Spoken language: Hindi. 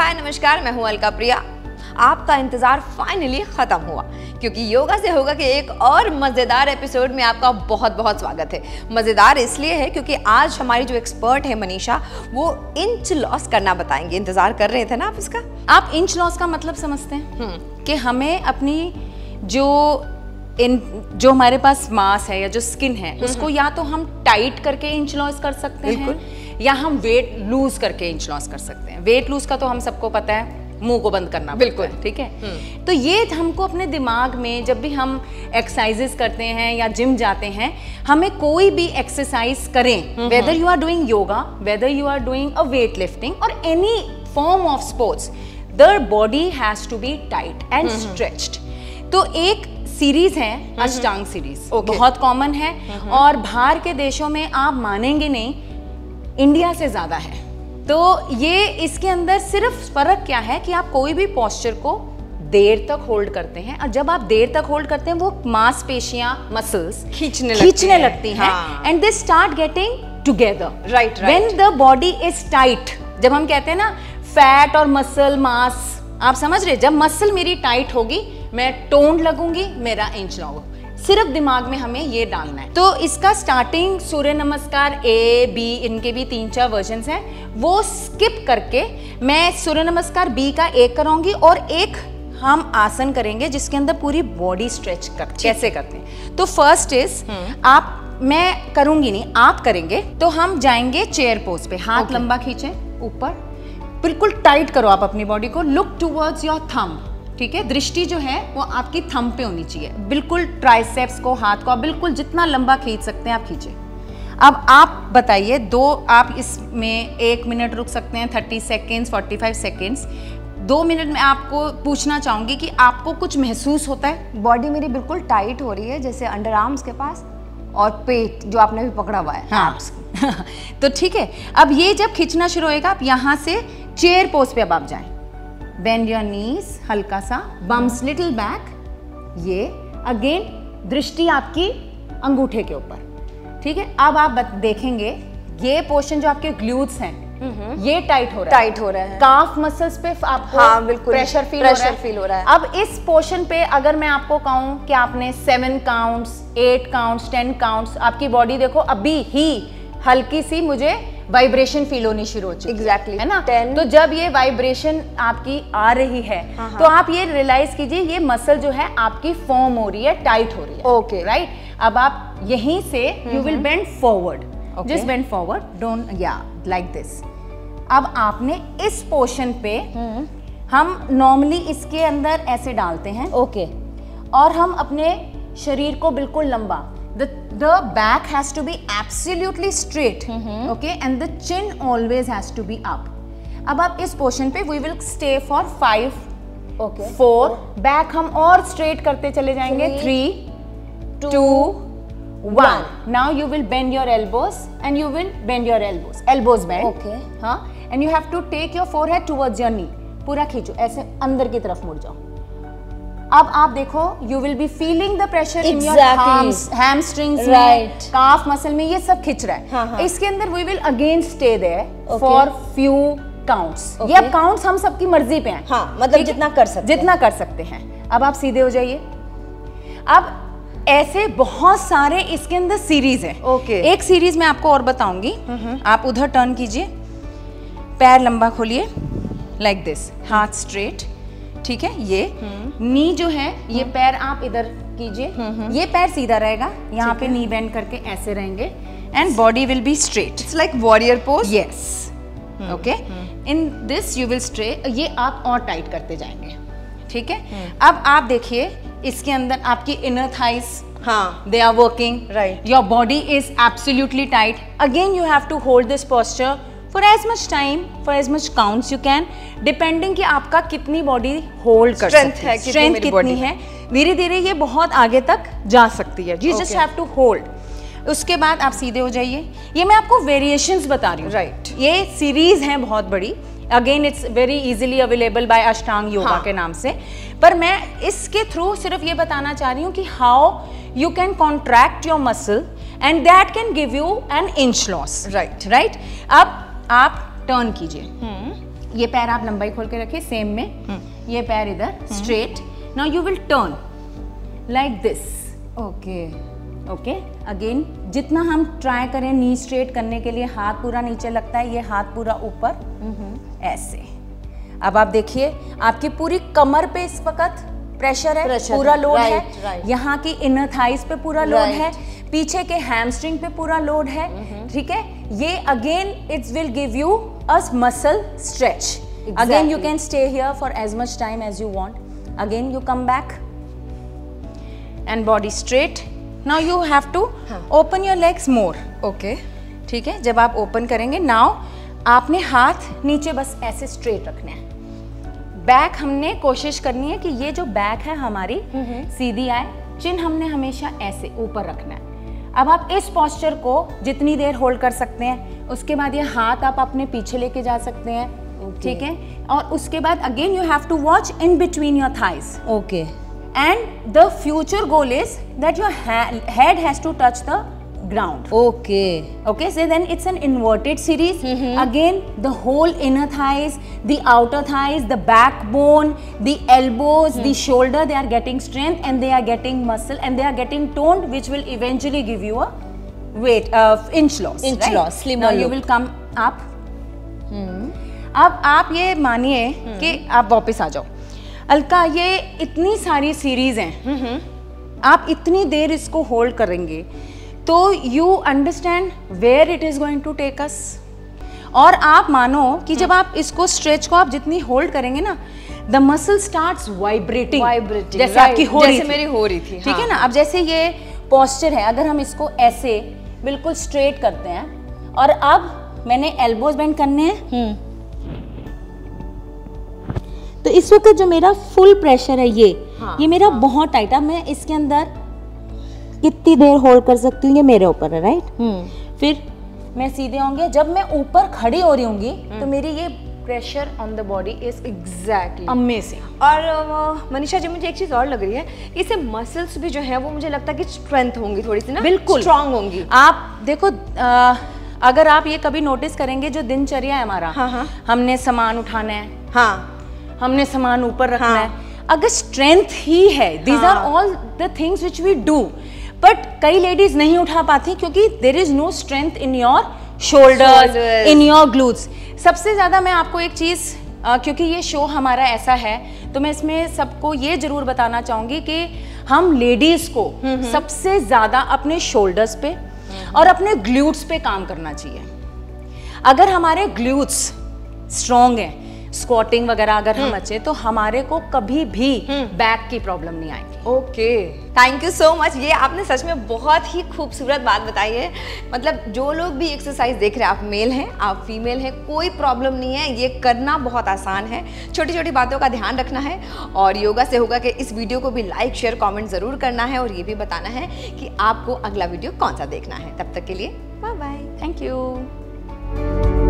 हाय नमस्कार, मैं हूं अलका प्रिया। आपका इंतजार फाइनली खत्म हुआ क्योंकि योगा से होगा कि एक और मजेदार एपिसोड में आपका बहुत बहुत स्वागत है। मजेदार इसलिए है क्योंकि आज हमारी जो एक्सपर्ट है मनीषा, वो इंच लॉस करना बताएंगे। इंतजार कर रहे थे ना आप इसका? आप इंच लॉस का मतलब समझते हैं कि हमें अपनी जो हमारे पास मांस है या जो स्किन है उसको या तो हम टाइट करके इंच लॉस कर सकते हैं या हम वेट लूज करके इंच लॉस कर सकते हैं। वेट लूज का तो हम सबको पता है, मुंह को बंद करना बिल्कुल ठीक है। तो ये हमको अपने दिमाग में जब भी हम एक्सरसाइजेस करते हैं या जिम जाते हैं, हमें कोई भी एक्सरसाइज करें, whether you are doing yoga, whether you are doing a weight lifting or any form of sports, the body has to be tight and stretched. तो एक सीरीज है अष्टांग सीरीज, बहुत कॉमन है और बाहर के देशों में आप मानेंगे नहीं, इंडिया से ज्यादा है। तो ये इसके अंदर सिर्फ फर्क क्या है कि आप कोई भी पोस्चर को देर तक होल्ड करते हैं और जब आप देर तक होल्ड करते हैं वो मांसपेशियां मसल्स खींचने लगती हैं and they start getting together. Right when the body is tight, जब हम कहते हैं ना फैट और मसल मास, आप समझ रहे, जब मसल मेरी टाइट होगी मैं टोन लगूंगी, मेरा इंच लगूंगा। सिर्फ दिमाग में हमें ये डालना है। तो इसका स्टार्टिंग सूर्य नमस्कार ए बी, इनके भी 3-4 वर्जन्स हैं, वो स्किप करके मैं सूर्य नमस्कार बी का एक कराऊंगी और एक हम आसन करेंगे जिसके अंदर पूरी बॉडी स्ट्रेच कैसे करते हैं। तो फर्स्ट इज आप, मैं करूंगी नहीं, आप करेंगे। तो हम जाएंगे चेयर पोज पे, हाथ लंबा खींचे ऊपर, बिल्कुल टाइट करो आप अपनी बॉडी को, लुक टूवर्ड्स योर थंब, ठीक है। दृष्टि जो है वो आपकी थंब पे होनी चाहिए, बिल्कुल ट्राइसेप्स को, हाथ को आप बिल्कुल जितना लंबा खींच सकते हैं आप खींचे। अब आप बताइए, आप इसमें 1 मिनट रुक सकते हैं, 30 सेकेंड्स, 45 सेकेंड्स। 2 मिनट में आपको पूछना चाहूंगी कि आपको कुछ महसूस होता है? बॉडी मेरी बिल्कुल टाइट हो रही है, जैसे अंडर आर्म्स के पास और पेट जो आपने भी पकड़ा हुआ है। हाँ। तो ठीक है, अब ये जब खींचना शुरू होएगा, आप यहाँ से चेयर पोज पे अब आप जाएं, बेंड योर नीज, हल्का सा बम्स लिटिल बैक, ये अगेन दृष्टि आपकी अंगूठे के ऊपर, ठीक है। अब आप देखेंगे ये पोर्शन जो आपके ग्लूट्स हैं ये टाइट हो रहा है, काफ मसल्स पे आपको बिल्कुल प्रेशर फील हो रहा है। अब इस पोर्शन पे अगर मैं आपको कहूं कि आपने 7 काउंट्स, 8 काउंट्स, 10 काउंट्स, आपकी बॉडी देखो अभी ही हल्की सी मुझे वाइब्रेशन फील होनी शुरू हो चुकी है। एग्जैक्टली है ना। तो जब ये वाइब्रेशन आपकी आ रही है तो आप ये रियलाइज कीजिए ये मसल जो है आपकी फॉर्म हो रही है, टाइट हो रही है। Okay right. अब आप यहीं से you will bend forward, just bend forward, don't या लाइक दिस। अब आपने इस पोर्शन पे हम नॉर्मली इसके अंदर ऐसे डालते हैं, ओके, और हम अपने शरीर को बिल्कुल लंबा, the back has to be absolutely straight, okay, and the chin always has to be up. अब आप इस पोर्शन पे we will stay for 5, okay, 4, back हम और स्ट्रेट करते चले जाएंगे, 3, 2, 1. Now you will bend your elbows and you will bend your elbows bend, okay, हाँ, and you have to take your forehead towards your knee, पूरा खींचो, ऐसे अंदर की तरफ मुड़ जाओ। अब आप देखो, you will be feeling the pressure in your hamstrings में, calf muscle में, ये सब खिंच रहा है। इसके अंदर we will again stay there for few counts. ये अब counts हम सबकी मर्जी पे हैं, मतलब जितना कर सकते हैं। अब आप सीधे हो जाइए। अब ऐसे बहुत सारे इसके अंदर सीरीज है। एक सीरीज मैं आपको और बताऊंगी। आप उधर टर्न कीजिए, पैर लंबा खोलिए, like this, हाथ स्ट्रेट, ठीक है। ये नी जो है, ये पैर आप इधर कीजिए, ये पैर सीधा रहेगा, यहाँ पे नी बेंड करके ऐसे रहेंगे and body will be straight. It's like warrior pose. Yes, okay. In this you will straight, ये आप और टाइट करते जाएंगे, ठीक है। अब आप देखिए इसके अंदर आपकी inner thighs, they are working, right, your body is absolutely tight. Again you have to hold this posture for as much time, for as much counts you can, depending कि आपका कितनी बॉडी होल्ड कर सकती है, स्ट्रेंथ कितनी है। धीरे धीरे ये बहुत आगे तक जा सकती है, you just have to hold। उसके बाद आप सीधे हो जाइए। ये मैं आपको वेरिएशंस बता रही हूँ, राइट। ये सीरीज है बहुत बड़ी, again it's very easily available by अष्टांग योगा के नाम से, पर मैं इसके थ्रू सिर्फ ये बताना चाह रही हूँ कि how you can contract your muscle and that can give you an inch loss, right. अब आप टर्न कीजिए, ये पैर आप लंबाई खोल के रखिए सेम में, ये पैर इधर straight. Now you will turn like this. Okay okay again जितना हम ट्राई करें नी स्ट्रेट करने के लिए हाथ पूरा नीचे लगता है, ये हाथ पूरा ऊपर ऐसे। अब आप देखिए आपकी पूरी कमर पे इस वक्त प्रेशर है, पूरा लोड है, यहाँ की इनर थाइस पे पूरा लोड है, पीछे के हैमस्ट्रिंग पे पूरा लोड है, ठीक है। ये again it's will give you a muscle stretch. Again you can stay here for as much time as you want. Again you come back and body straight. Now you have to open your legs more. Okay ठीक है, जब आप ओपन करेंगे नाउ आपने हाथ नीचे बस ऐसे स्ट्रेट रखने हैं। बैक हमने कोशिश करनी है कि ये जो बैक है हमारी सीधी आए, चिन हमने हमेशा ऐसे ऊपर रखना है। अब आप इस पोस्चर को जितनी देर होल्ड कर सकते हैं, उसके बाद ये हाथ आप अपने पीछे लेके जा सकते हैं, ठीक है। और उसके बाद again you have to watch in between your thighs. Okay and the future goal is that your head has to touch the ground. Okay, so then it's an inverted series. Again, the whole inner thighs, the outer thighs, the backbone, the elbows, the shoulder, they are getting strength and they are getting muscle and they are getting toned, which will eventually give you a weight inch loss. Slimmer. Now you will come up. अब आप ये मानिए कि आप वापस आ जाओ। अलका, ये इतनी सारी सीरीज हैं, आप इतनी देर इसको होल्ड करेंगे तो you understand where it is going to take us. और आप मानो कि जब आप इसको स्ट्रेच को आप जितनी होल्ड करेंगे ना, द मसल स्टार्ट्स वाइब्रेटिंग जैसे आपकी हो रही थी, मेरी हो रही थी, ठीक है ना। अब जैसे ये पोस्चर है, अगर हम इसको ऐसे बिल्कुल स्ट्रेट करते हैं और अब मैंने एल्बोज बेंड करने हैं, तो इस वक्त जो मेरा फुल प्रेशर है ये मेरा बहुत टाइट है। मैं इसके अंदर कितनी देर होल्ड कर सकती हूँ ये मेरे ऊपर है, राइट। फिर मैं सीधे होंगे, जब मैं ऊपर खड़ी हो रही होंगी तो मेरी ये pressure on the body is exactly amazing. और मनीषा जी, मुझे एक चीज और लग रही है, इससे मसल्स भी जो है वो मुझे लगता है कि स्ट्रेंथ होंगी थोड़ी सी ना, बिल्कुल स्ट्रांग होंगी। आप देखो अगर आप ये कभी नोटिस करेंगे, जो दिनचर्या है हमारा, हमने सामान उठाना है, हमने सामान ऊपर रखना है, अगर स्ट्रेंथ ही है, these are all the things which we do, but कई लेडीज नहीं उठा पाती क्योंकि there is no strength in your shoulders, in your glutes. सबसे ज्यादा मैं आपको एक चीज, क्योंकि ये शो हमारा ऐसा है, तो मैं इसमें सबको ये जरूर बताना चाहूंगी कि हम लेडीज को सबसे ज्यादा अपने शोल्डर्स पे और अपने ग्लूट्स पे काम करना चाहिए। अगर हमारे ग्लूट्स स्ट्रॉन्ग हैं, स्क्वाटिंग वगैरह अगर हम अच्छे, तो हमारे को कभी भी बैक की प्रॉब्लम नहीं आएगी। Okay, thank you so much. ये आपने सच में बहुत ही खूबसूरत बात बताई है। मतलब जो लोग भी एक्सरसाइज देख रहे हैं, आप मेल हैं, आप फीमेल हैं, कोई प्रॉब्लम नहीं है, ये करना बहुत आसान है। छोटी छोटी बातों का ध्यान रखना है और योगा से होगा कि इस वीडियो को भी लाइक शेयर कमेंट ज़रूर करना है और ये भी बताना है कि आपको अगला वीडियो कौन सा देखना है। तब तक के लिए बाय बाय, थैंक यू।